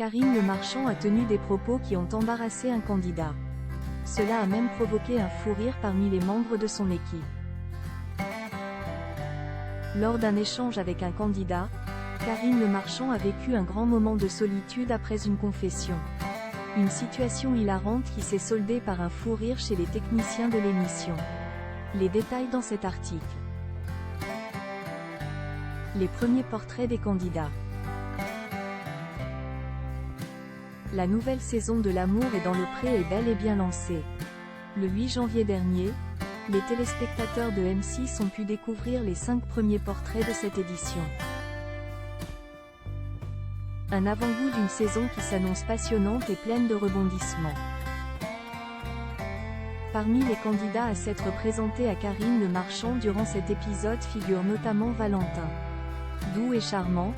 Karine Le Marchand a tenu des propos qui ont embarrassé un candidat. Cela a même provoqué un fou rire parmi les membres de son équipe. Lors d'un échange avec un candidat, Karine Le Marchand a vécu un grand moment de solitude après une confession. Une situation hilarante qui s'est soldée par un fou rire chez les techniciens de l'émission. Les détails dans cet article. Les premiers portraits des candidats. La nouvelle saison de L'amour est dans le pré est bel et bien lancée. Le 8 janvier dernier, les téléspectateurs de M6 ont pu découvrir les 5 premiers portraits de cette édition. Un avant-goût d'une saison qui s'annonce passionnante et pleine de rebondissements. Parmi les candidats à s'être présentés à Karine Le Marchand durant cet épisode figure notamment Valentin. Doux et charmant,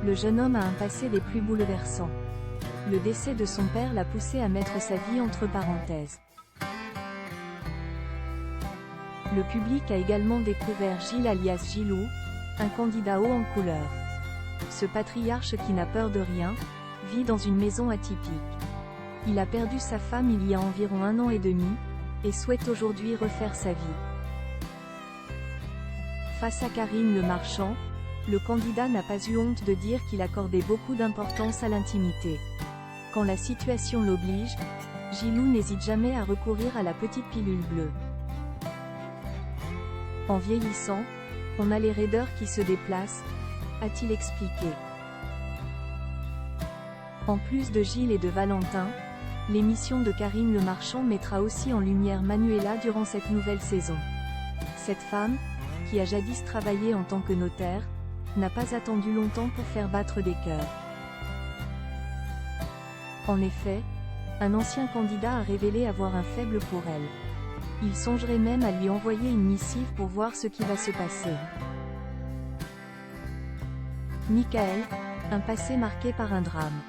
le jeune homme a un passé des plus bouleversants. Le décès de son père l'a poussé à mettre sa vie entre parenthèses. Le public a également découvert Gilles alias Gilou, un candidat haut en couleur. Ce patriarche qui n'a peur de rien, vit dans une maison atypique. Il a perdu sa femme il y a environ 1 an et demi, et souhaite aujourd'hui refaire sa vie. Face à Karine Le Marchand, le candidat n'a pas eu honte de dire qu'il accordait beaucoup d'importance à l'intimité. Quand la situation l'oblige, Gilou n'hésite jamais à recourir à la petite pilule bleue. En vieillissant, on a les raideurs qui se déplacent, a-t-il expliqué. En plus de Gilles et de Valentin, l'émission de Karine Le Marchand mettra aussi en lumière Manuela durant cette nouvelle saison. Cette femme, qui a jadis travaillé en tant que notaire, n'a pas attendu longtemps pour faire battre des cœurs. En effet, un ancien candidat a révélé avoir un faible pour elle. Il songerait même à lui envoyer une missive pour voir ce qui va se passer. Michael, un passé marqué par un drame.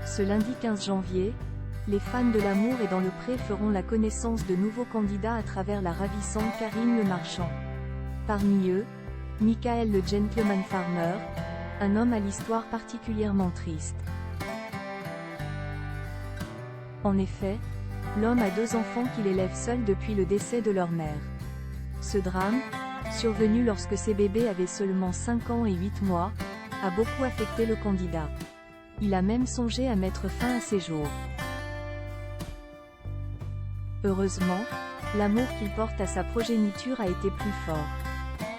Ce lundi 15 janvier, les fans de L'amour est dans le pré feront la connaissance de nouveaux candidats à travers la ravissante Karine Le Marchand. Parmi eux, Michael le gentleman farmer, un homme à l'histoire particulièrement triste. En effet, l'homme a 2 enfants qu'il élève seul depuis le décès de leur mère. Ce drame, survenu lorsque ses bébés avaient seulement 5 ans et 8 mois, a beaucoup affecté le candidat. Il a même songé à mettre fin à ses jours. Heureusement, l'amour qu'il porte à sa progéniture a été plus fort.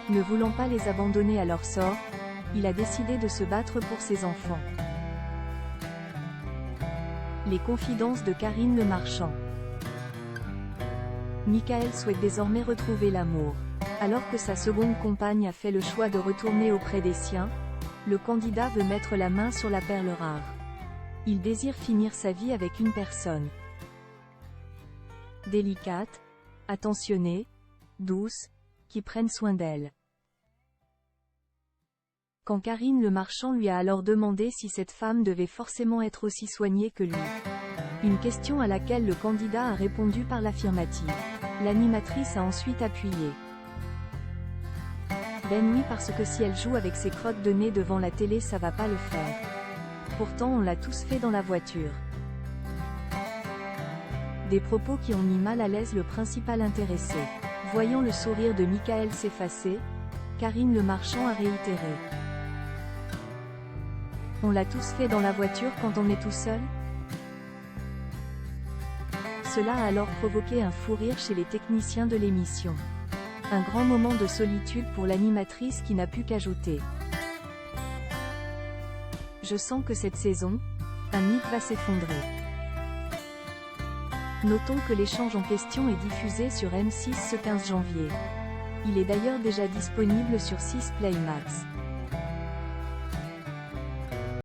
Ne voulant pas les abandonner à leur sort, il a décidé de se battre pour ses enfants. Les confidences de Karine Le Marchand. Michael souhaite désormais retrouver l'amour. Alors que sa seconde compagne a fait le choix de retourner auprès des siens, le candidat veut mettre la main sur la perle rare. Il désire finir sa vie avec une personne délicate, attentionnée, douce, qui prenne soin d'elle. Quand Karine Le Marchand lui a alors demandé si cette femme devait forcément être aussi soignée que lui. Une question à laquelle le candidat a répondu par l'affirmative. L'animatrice a ensuite appuyé. Ben oui, parce que si elle joue avec ses crottes de nez devant la télé ça va pas le faire. Pourtant on l'a tous fait dans la voiture. Des propos qui ont mis mal à l'aise le principal intéressé. Voyant le sourire de Michael s'effacer, Karine Le Marchand a réitéré. On l'a tous fait dans la voiture quand on est tout seul? Cela a alors provoqué un fou rire chez les techniciens de l'émission. Un grand moment de solitude pour l'animatrice qui n'a pu qu'ajouter. Je sens que cette saison, un mythe va s'effondrer. Notons que l'échange en question est diffusé sur M6 ce 15 janvier. Il est d'ailleurs déjà disponible sur 6 Play Max.